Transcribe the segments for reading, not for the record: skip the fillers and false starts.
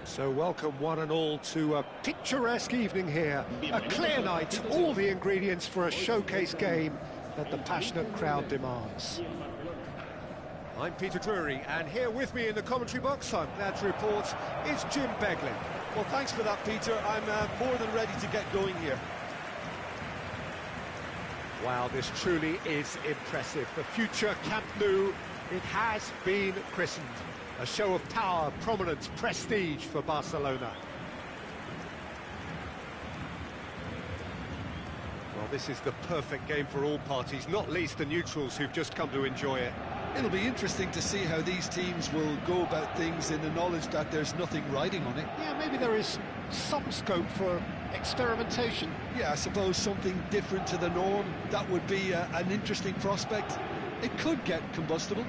So welcome one and all to a picturesque evening here. A clear night, all the ingredients for a showcase game that the passionate crowd demands. I'm Peter Drury, and here with me in the commentary box, I'm glad to report, is Jim Begley. Well, thanks for that, Peter. I'm more than ready to get going here. Wow, this truly is impressive. The future Camp Nou, it has been christened. A show of power, prominence, prestige for Barcelona. Well, this is the perfect game for all parties, not least the neutrals who've just come to enjoy it. It'll be interesting to see how these teams will go about things in the knowledge that there's nothing riding on it. Yeah, maybe there is some scope for experimentation. Yeah, I suppose something different to the norm. That would be an interesting prospect. It could get combustible.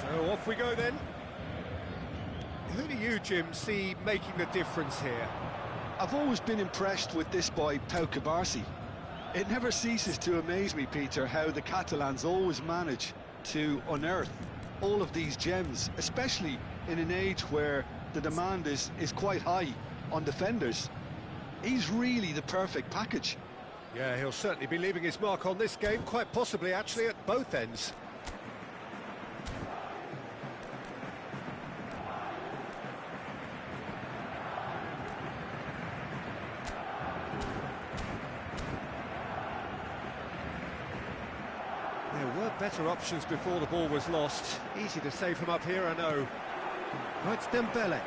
So off we go then. Who do you, Jim, see making the difference here? I've always been impressed with this boy, Pau Cubarsí. It never ceases to amaze me, Peter, how the Catalans always manage to unearth all of these gems, especially in an age where the demand is quite high on defenders. He's really the perfect package. Yeah, he'll certainly be leaving his mark on this game, quite possibly actually at both ends. There were better options before the ball was lost. Easy to save from up here, I know. Right, Dembele.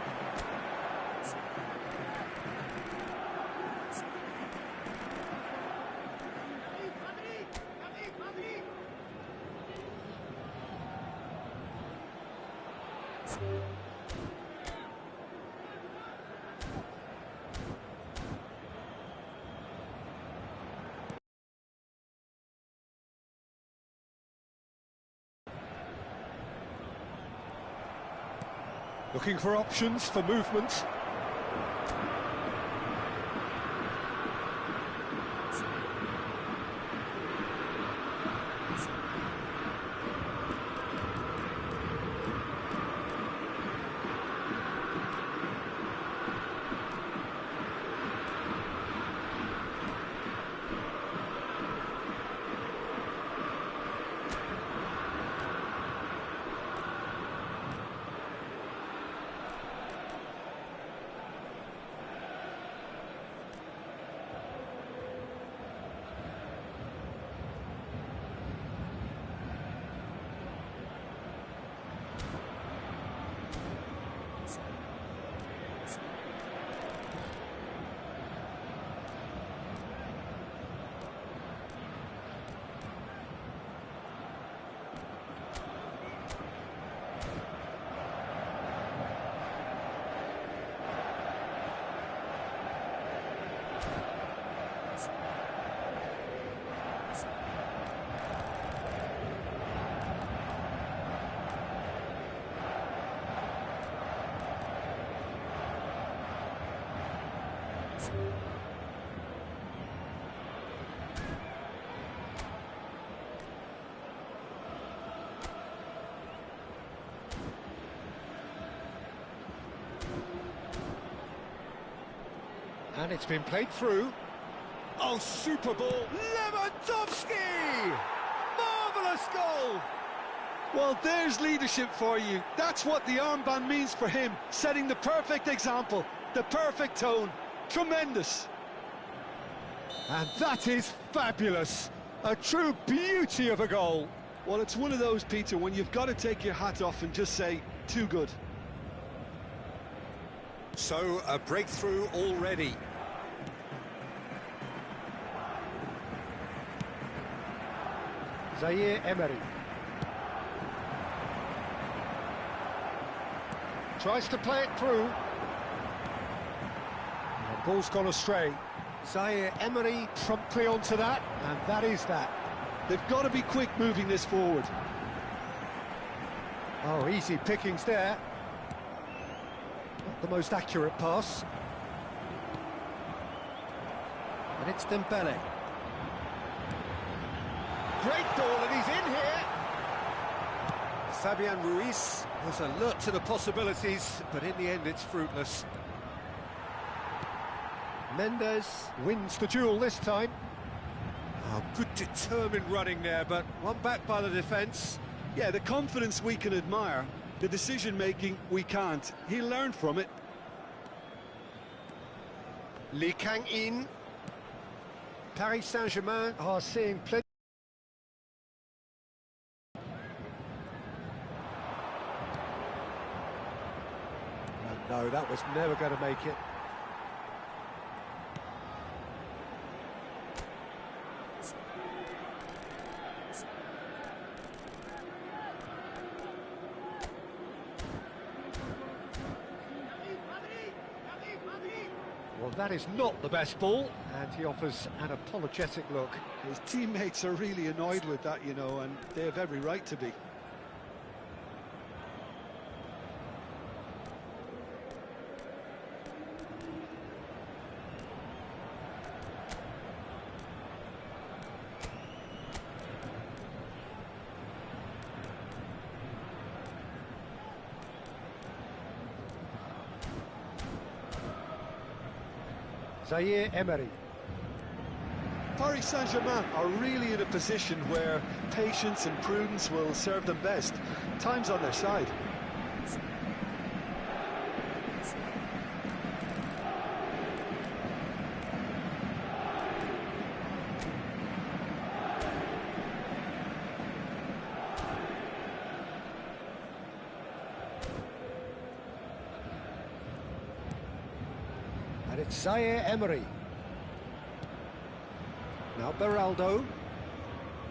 Looking for options for movement. And it's been played through. Oh, super ball. Lewandowski! Marvellous goal! Well, there's leadership for you. That's what the armband means for him, setting the perfect example, the perfect tone. Tremendous. And that is fabulous. A true beauty of a goal. Well, it's one of those, Peter, when you've got to take your hat off and just say, too good. So, a breakthrough already. Zaire Emery. Tries to play it through. The ball's gone astray. Zaire Emery promptly onto that, and that is that. They've got to be quick moving this forward. Oh, easy pickings there. Not the most accurate pass. And it's Dembele. Great ball, and he's in here. Fabian Ruiz was alert to the possibilities, but in the end it's fruitless. Mendes wins the duel this time. Oh, good determined running there, but one back by the defence. Yeah, the confidence we can admire, the decision-making we can't. He learned from it. Lee Kang-in. Paris Saint-Germain are seeing plenty. No, that was never going to make it. Well, that is not the best ball, and he offers an apologetic look. His teammates are really annoyed with that, you know, and they have every right to be. Zaire Emery. Paris Saint-Germain are really in a position where patience and prudence will serve them best. Time's on their side. And it's Zaire Emery. Now Beraldo.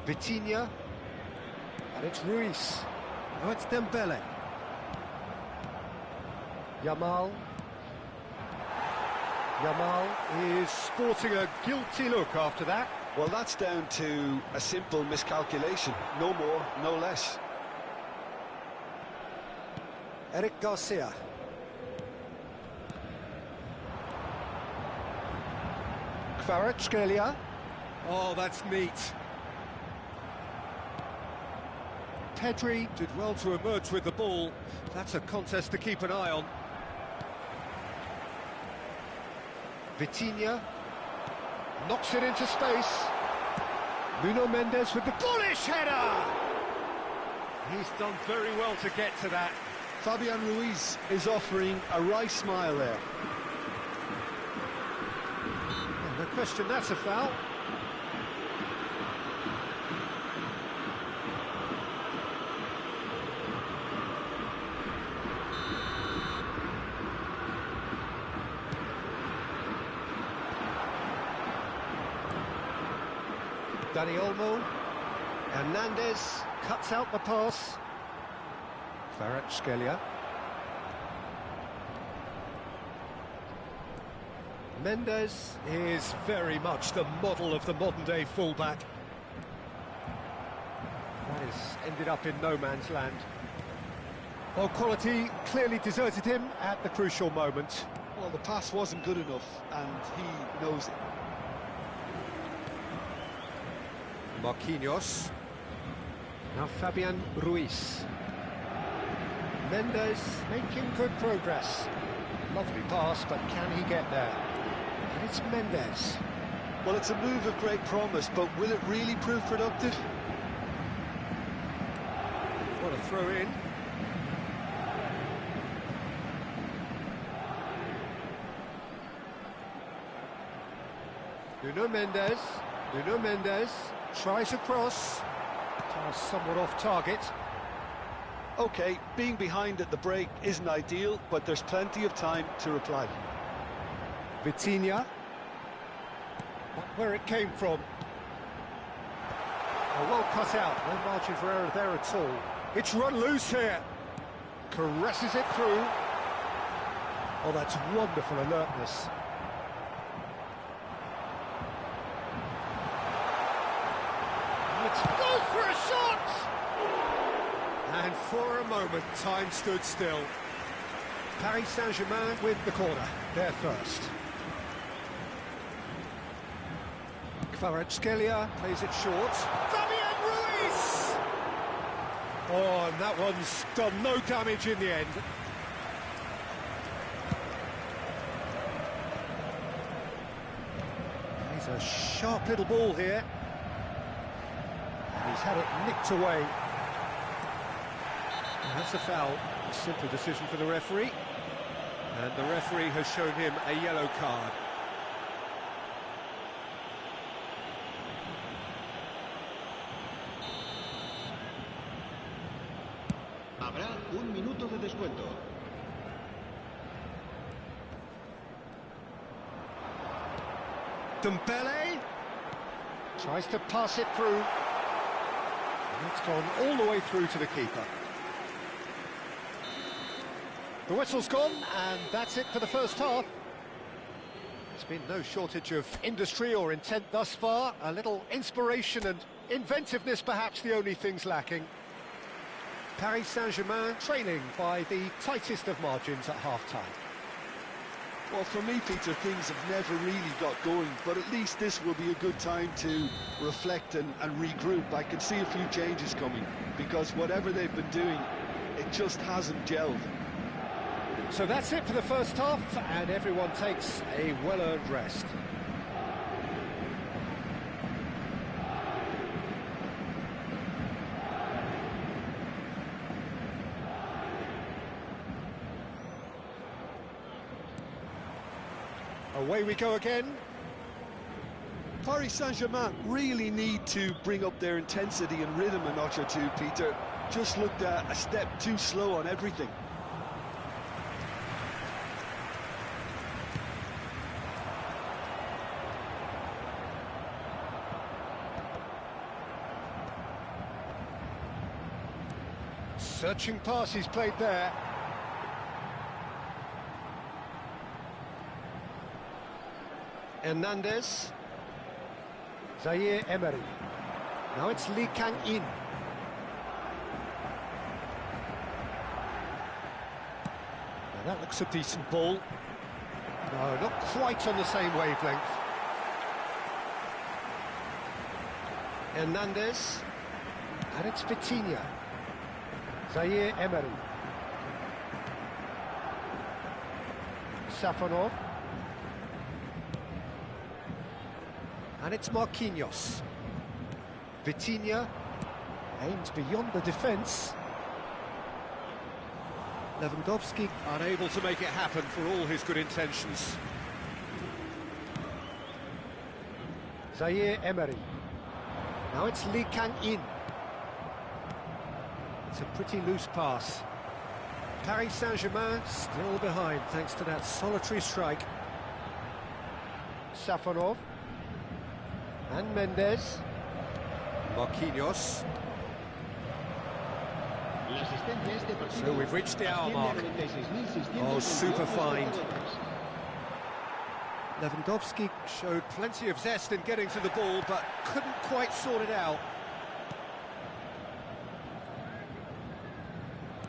Vitinha. And it's Ruiz. Now it's Dembele. Yamal. Yamal is sporting a guilty look after that. Well, that's down to a simple miscalculation. No more, no less. Eric Garcia. Kvaratskhelia. Oh, that's neat. Pedri did well to emerge with the ball. That's a contest to keep an eye on. Vitinha knocks it into space. Nuno Mendes with the bullish header. He's done very well to get to that. Fabian Ruiz is offering a wry smile there. No question, that's a foul. Dani Olmo. Hernandez cuts out the pass. Kvaratskhelia. Mendes is very much the model of the modern-day fullback. That has ended up in no man's land. Well, quality clearly deserted him at the crucial moment. Well, the pass wasn't good enough, and he knows it. Marquinhos. Now Fabian Ruiz. Mendes making good progress. Lovely pass, but can he get there? And it's Mendes. Well, it's a move of great promise, but will it really prove productive? What a throw in. Nuno Mendes tries a cross. Somewhat off target. OK, being behind at the break isn't ideal, but there's plenty of time to reply. Vitinha. Not where it came from. Oh, well cut out, no margin for error there at all. It's run loose here. Caresses it through. Oh, that's wonderful alertness. Let's go for a shot! And for a moment, time stood still. Paris Saint-Germain with the corner, there first. Kvaratskhelia plays it short. Fabian Ruiz! Oh, and that one's done no damage in the end. He's a sharp little ball here. And he's had it nicked away. And that's a foul. A simple decision for the referee. And the referee has shown him a yellow card. Habrá un minuto de descuento. Dembele tries to pass it through. And it's gone all the way through to the keeper. The whistle's gone, and that's it for the first half. There's been no shortage of industry or intent thus far. A little inspiration and inventiveness, perhaps the only things lacking. Paris Saint-Germain trailing by the tightest of margins at half-time. Well, for me, Peter, things have never really got going, but at least this will be a good time to reflect and regroup. I can see a few changes coming, because whatever they've been doing, it just hasn't gelled. So that's it for the first half, and everyone takes a well-earned rest. Away we go again. Paris Saint-Germain really need to bring up their intensity and rhythm a notch or two, Peter. Just looked a step too slow on everything. Searching pass he's played there. Hernandez. Zaire Emery. Now it's Lee Kang-in. Now that looks a decent ball. No, not quite on the same wavelength. Hernandez. And it's Vitinha. Zaire Emery. Safonov. And it's Marquinhos. Vitinha aims beyond the defence. Lewandowski unable to make it happen for all his good intentions. Zaire Emery. Now it's Lee Kang-in. It's a pretty loose pass. Paris Saint-Germain still behind thanks to that solitary strike. Safonov. And Mendes. Marquinhos. So we've reached the hour mark. Oh, super find. Lewandowski showed plenty of zest in getting to the ball, but couldn't quite sort it out.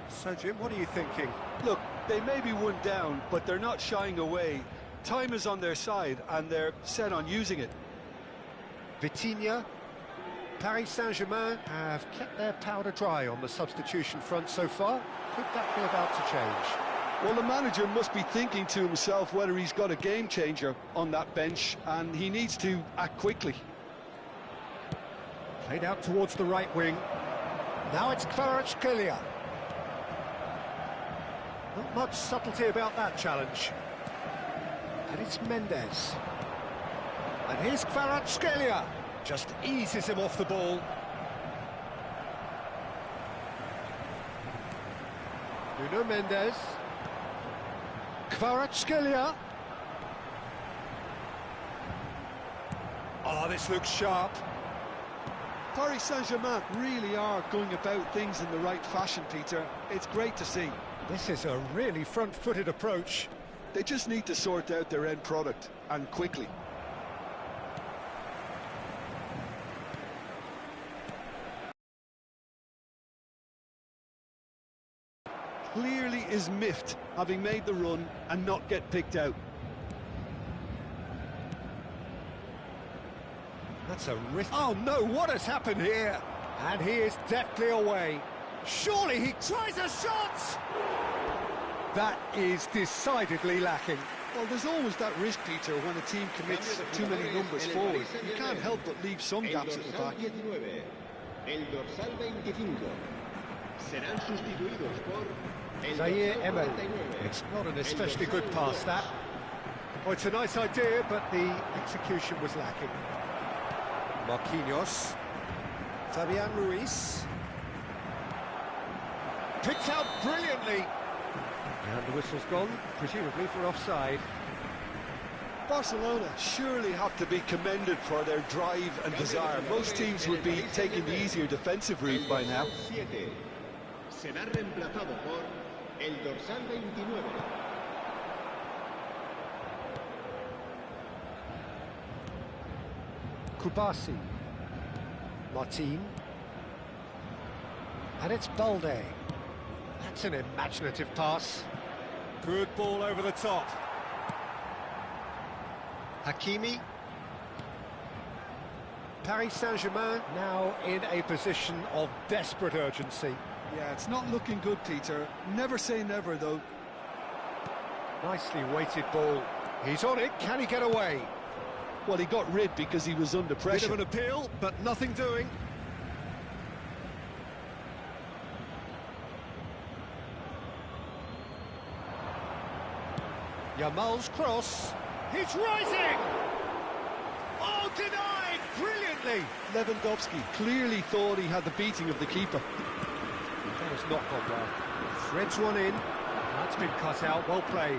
So, Jim, what are you thinking? Look, they may be one down, but they're not shying away. Time is on their side, and they're set on using it. Vitinha. Paris Saint-Germain have kept their powder dry on the substitution front so far. Could that be about to change? Well, the manager must be thinking to himself whether he's got a game changer on that bench, and he needs to act quickly. Played out towards the right wing. Now it's Kvaratskhelia. Not much subtlety about that challenge. And it's Mendes. And here's Kvaratskhelia. Just eases him off the ball. Nuno Mendes. Kvaratskhelia. Oh, this looks sharp. Paris Saint-Germain really are going about things in the right fashion, Peter. It's great to see. This is a really front-footed approach. They just need to sort out their end product, and quickly. Clearly is miffed, having made the run and not get picked out. That's a risk. Oh no, what has happened here? And he is deftly away. Surely he tries a shot! That is decidedly lacking. Well, there's always that risk, Peter, when a team commits too many numbers forward. You can't help but leave some gaps at the back. El dorsal 25. Serán sustituidos por el Zaire dorsal Emery. 49. It's not an especially good pass, that. Oh, it's a nice idea, but the execution was lacking. Marquinhos. Fabian Ruiz. Picked out brilliantly. And the whistle's gone, presumably for offside. Barcelona surely have to be commended for their drive and desire. Most teams would be taking the easier defensive route by now. Será reemplazado por el dorsal 29. Kubasi. Martin. And it's Balde. That's an imaginative pass. Good ball over the top. Hakimi. Paris Saint-Germain now in a position of desperate urgency. Yeah, it's not looking good, Peter. Never say never, though. Nicely weighted ball. He's on it. Can he get away? Well, he got rid because he was under pressure. Bit of an appeal, but nothing doing. Yamal's cross. He's rising! Oh, denied! Brilliantly! Lewandowski clearly thought he had the beating of the keeper. That has not gone well. Threads one in. That's been cut out. Well played.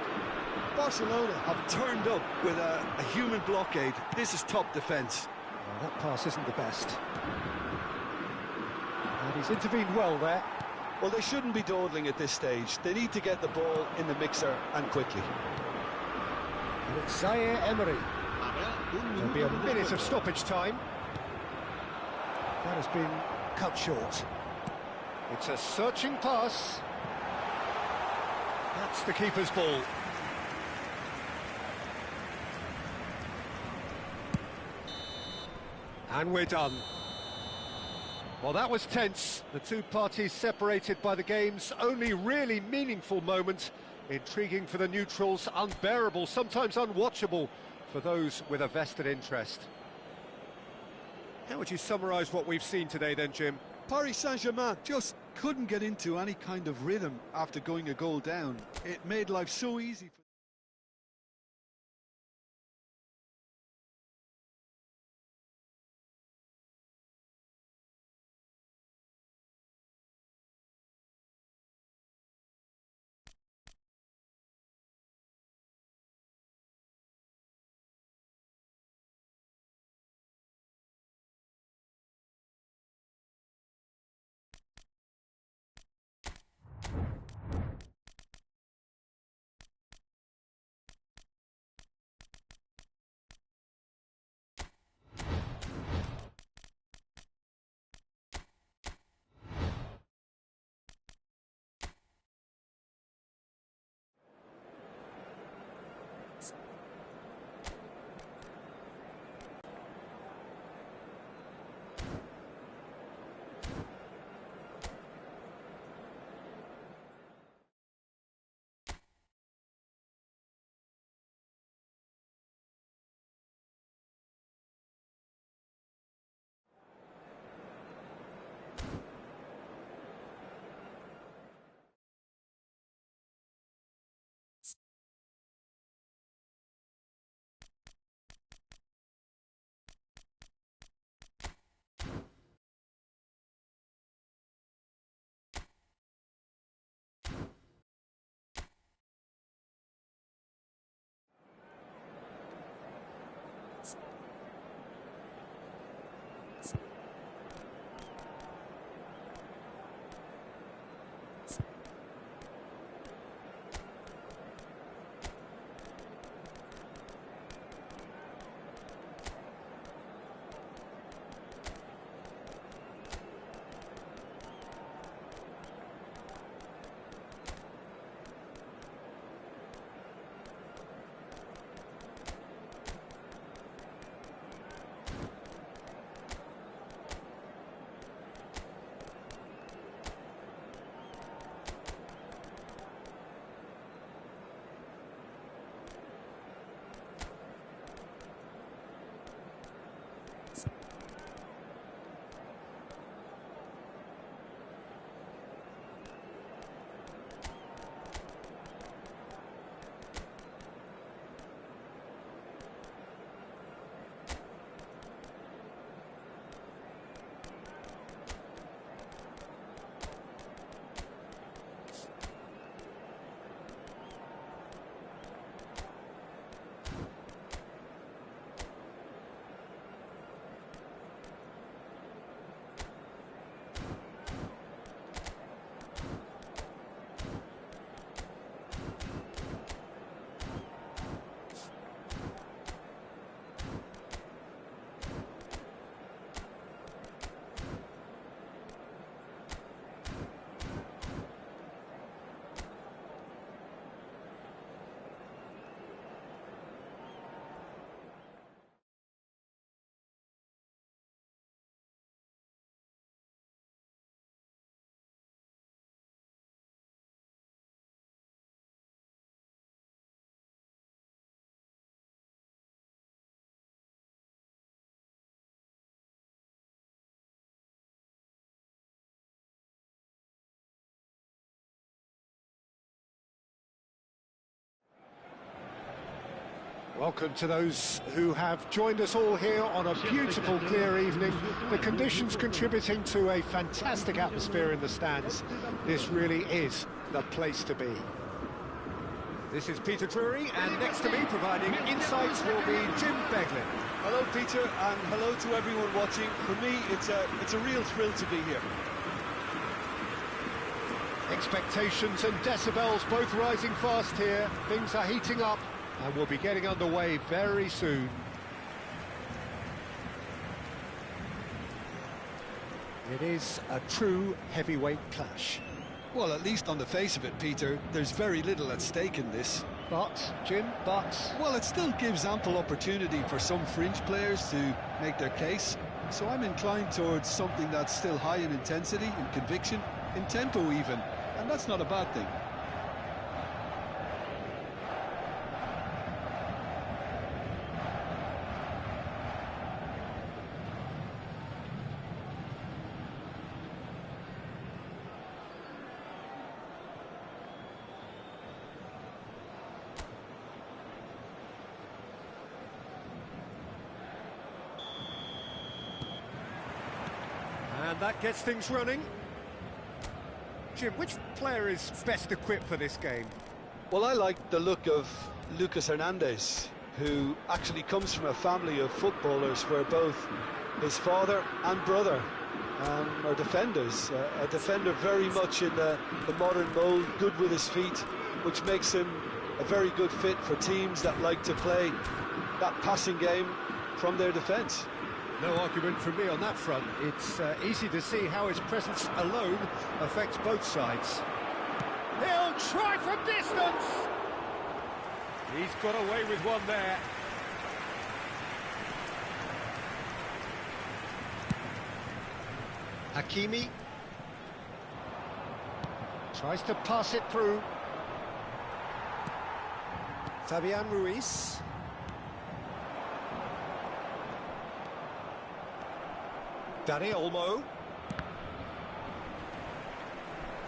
Barcelona have turned up with a human blockade. This is top defence. Well, that pass isn't the best. And he's intervened well there. Well, they shouldn't be dawdling at this stage. They need to get the ball in the mixer and quickly. And it's Zaire Emery. There'll be a minute of stoppage time. That has been cut short. It's a searching pass. That's the keeper's ball. And we're done. Well, that was tense. The two parties separated by the game's only really meaningful moment. Intriguing for the neutrals, unbearable, sometimes unwatchable for those with a vested interest. How would you summarise what we've seen today then, Jim? Paris Saint-Germain just couldn't get into any kind of rhythm after going a goal down. It made life so easy for Welcome to those who have joined us all here on a beautiful, clear evening. The conditions contributing to a fantastic atmosphere in the stands. This really is the place to be. This is Peter Drury, and next to me, providing insights, will be Jim Beglin. Hello, Peter, and hello to everyone watching. For me, it's a real thrill to be here. Expectations and decibels both rising fast here. Things are heating up, and we'll be getting underway very soon. It is a true heavyweight clash. Well, at least on the face of it, Peter, there's very little at stake in this. But, Jim, Well, it still gives ample opportunity for some fringe players to make their case. So I'm inclined towards something that's still high in intensity, in conviction, in tempo even. And that's not a bad thing. And that gets things running. Jim, which player is best equipped for this game? Well, I like the look of Lucas Hernandez, who actually comes from a family of footballers where both his father and brother are defenders. A defender very much in the modern mould, good with his feet, which makes him a very good fit for teams that like to play that passing game from their defence. No argument from me on that front. It's easy to see how his presence alone affects both sides. He'll try from distance! He's got away with one there. Hakimi tries to pass it through. Fabian Ruiz. Dani Olmo.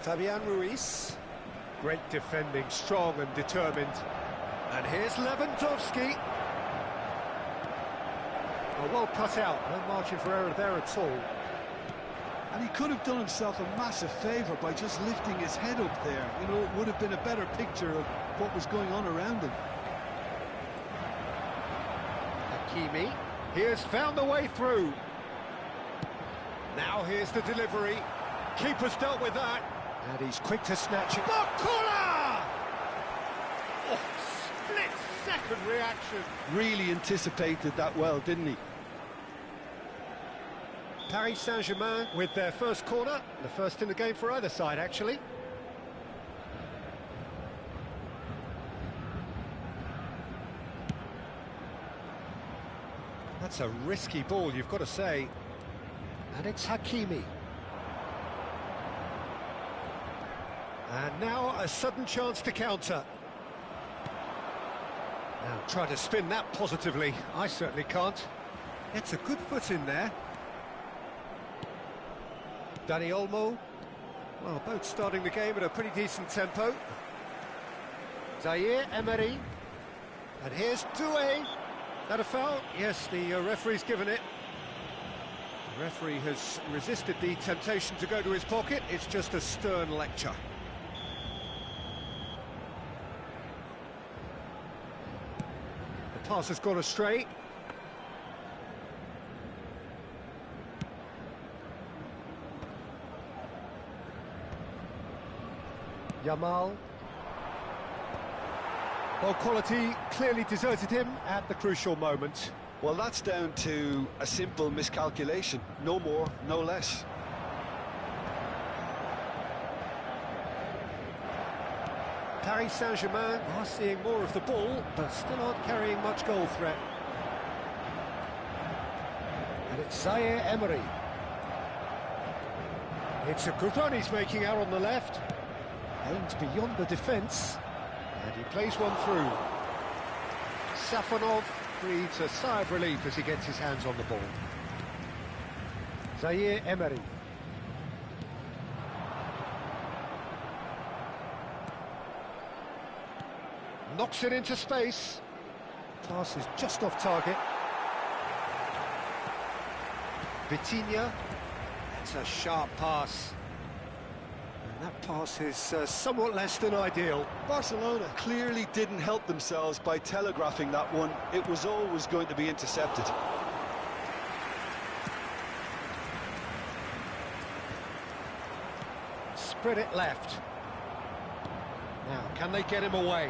Fabian Ruiz. Great defending, strong and determined. And here's Lewandowski. Oh, well cut out, no margin for error there at all. And he could have done himself a massive favour by just lifting his head up there. You know, it would have been a better picture of what was going on around him. Hakimi, he has found the way through. Now here's the delivery. Keeper's dealt with that. And he's quick to snatch it. Bakula! Oh, split-second reaction. Really anticipated that well, didn't he? Paris Saint-Germain with their first corner. The first in the game for either side, actually. That's a risky ball, you've got to say. And it's Hakimi. And now a sudden chance to counter. Now try to spin that positively. I certainly can't. It's a good foot in there. Dani Olmo. Well, both starting the game at a pretty decent tempo. Zaire Emery. And here's Doué. That a foul? Yes, the referee's given it. The referee has resisted the temptation to go to his pocket. It's just a stern lecture. The pass has gone astray. Yamal. Well, quality clearly deserted him at the crucial moment. Well, that's down to a simple miscalculation. No more, no less. Paris Saint-Germain are seeing more of the ball, but still aren't carrying much goal threat. And it's Zaire Emery. It's a good run he's making out on the left. Aims beyond the defence. And he plays one through. Safonov breathes a sigh of relief as he gets his hands on the ball. Zaire Emery. Knocks it into space. Pass is just off target. Vitinha. That's a sharp pass. And that pass is somewhat less than ideal. Barcelona clearly didn't help themselves by telegraphing that one. It was always going to be intercepted. Spread it left. Now, can they get him away?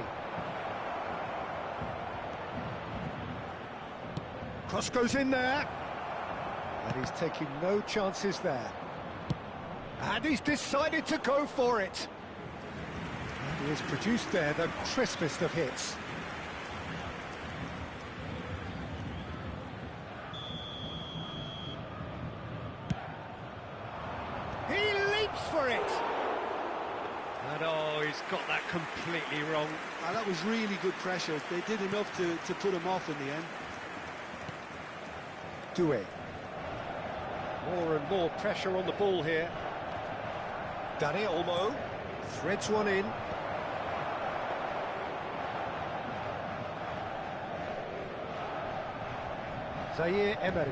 Cross goes in there. And he's taking no chances there. And he's decided to go for it. And he has produced there the crispest of hits. He leaps for it. And oh, he's got that completely wrong. That was really good pressure. They did enough to put him off in the end. Doué. More and more pressure on the ball here. Dani Olmo threads one in. Zaire Emery.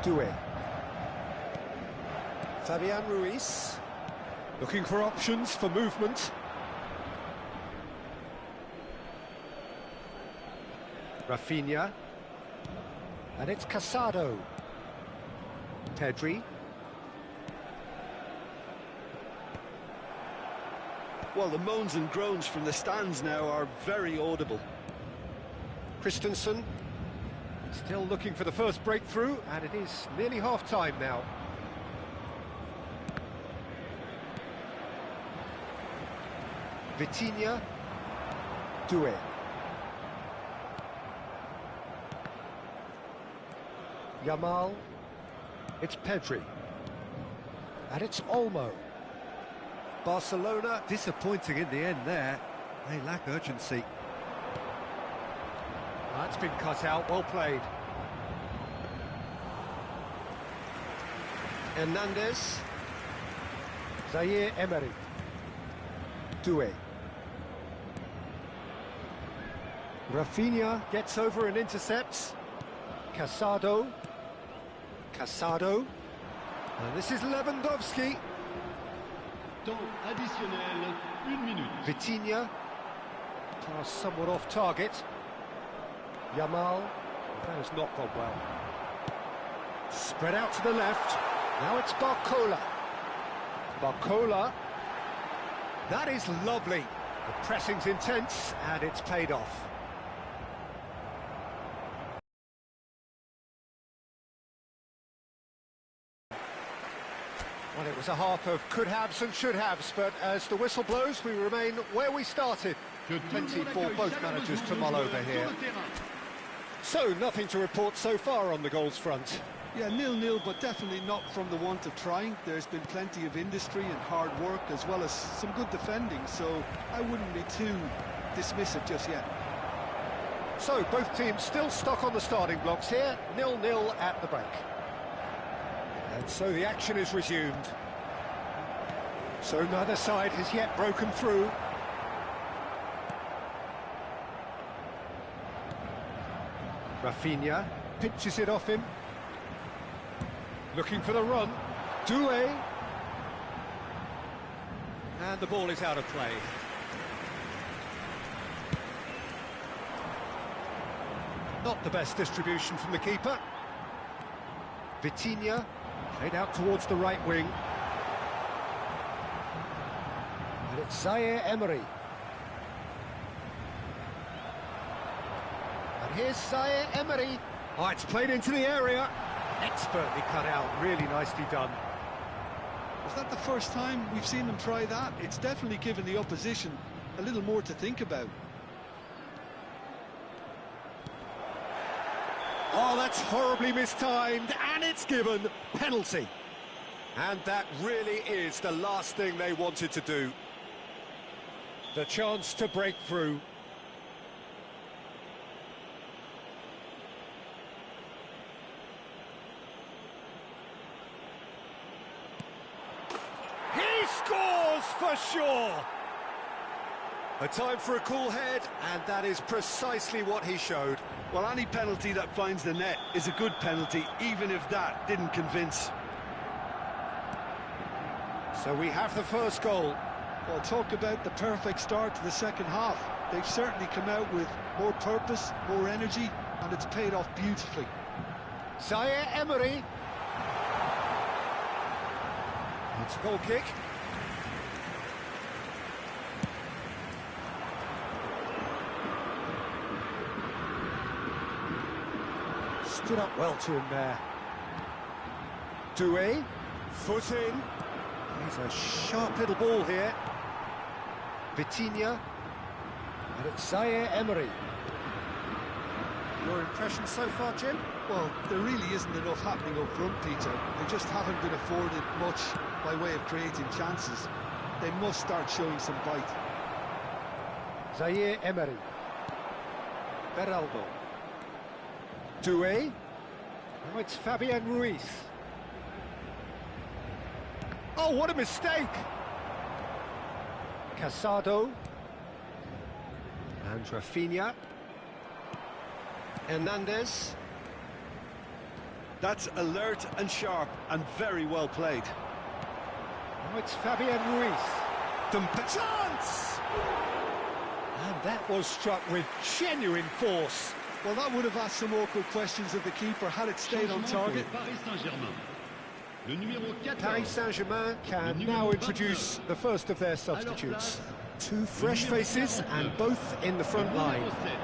Doué. Fabian Ruiz. Looking for options for movement. Rafinha. And it's Casado. Pedri. Well, the moans and groans from the stands now are very audible. Christensen. Still looking for the first breakthrough, and it is nearly half-time now. Vitinha. Doué. Yamal. It's Pedri. And it's Olmo. Barcelona disappointing in the end there. They lack urgency. That's been cut out, well played. Hernandez. Zaire Emery. Doué. Rafinha gets over and intercepts. Casado. Casado. And this is Lewandowski. Temps additionnel, 1 minute. Vitinha. Pass somewhat off target. Yamal. That has not gone well. Spread out to the left. Now it's Barcola. Barcola. That is lovely. The pressing's intense and it's paid off. Well, it was a half of could-haves and should-haves, but as the whistle blows, we remain where we started. Plenty for both managers to mull over here. So, nothing to report so far on the goals front. Yeah, 0-0, but definitely not from the want of trying. There's been plenty of industry and hard work, as well as some good defending, so I wouldn't be too dismissive just yet. So, both teams still stuck on the starting blocks here, 0-0 at the break. And so the action is resumed. So neither side has yet broken through. Rafinha pitches it off him. Looking for the run. Doué. And the ball is out of play. Not the best distribution from the keeper. Vitinha. Played out towards the right wing. And it's Zaire Emery. And here's Zaire Emery. Oh, it's played into the area. Expertly cut out, really nicely done. Is that the first time we've seen them try that? It's definitely given the opposition a little more to think about. Oh, that's horribly mistimed, and it's given penalty. And that really is the last thing they wanted to do. The chance to break through. He scores for sure. A time for a cool head, and that is precisely what he showed. Well, any penalty that finds the net is a good penalty, even if that didn't convince. So we have the first goal. Well, talk about the perfect start to the second half. They've certainly come out with more purpose, more energy, and it's paid off beautifully. Zaire Emery. It's a goal kick. Stood up well to him there. Doué, foot in. He's a sharp little ball here. Vitinha. And it's Zaire Emery. Your impression so far, Jim? Well, there really isn't enough happening up front, Peter. They just haven't been afforded much by way of creating chances. They must start showing some bite. Zaire Emery. Beraldo. Doué. Now it's Fabian Ruiz. Oh, what a mistake! Casado. And Rafinha. Hernandez. That's alert and sharp and very well played. Now it's Fabian Ruiz. Chance! And that was struck with genuine force. Well, that would have asked some awkward questions of the keeper had it stayed on target. Paris Saint-Germain can now introduce the first of their substitutes. Two fresh faces and both in the front line.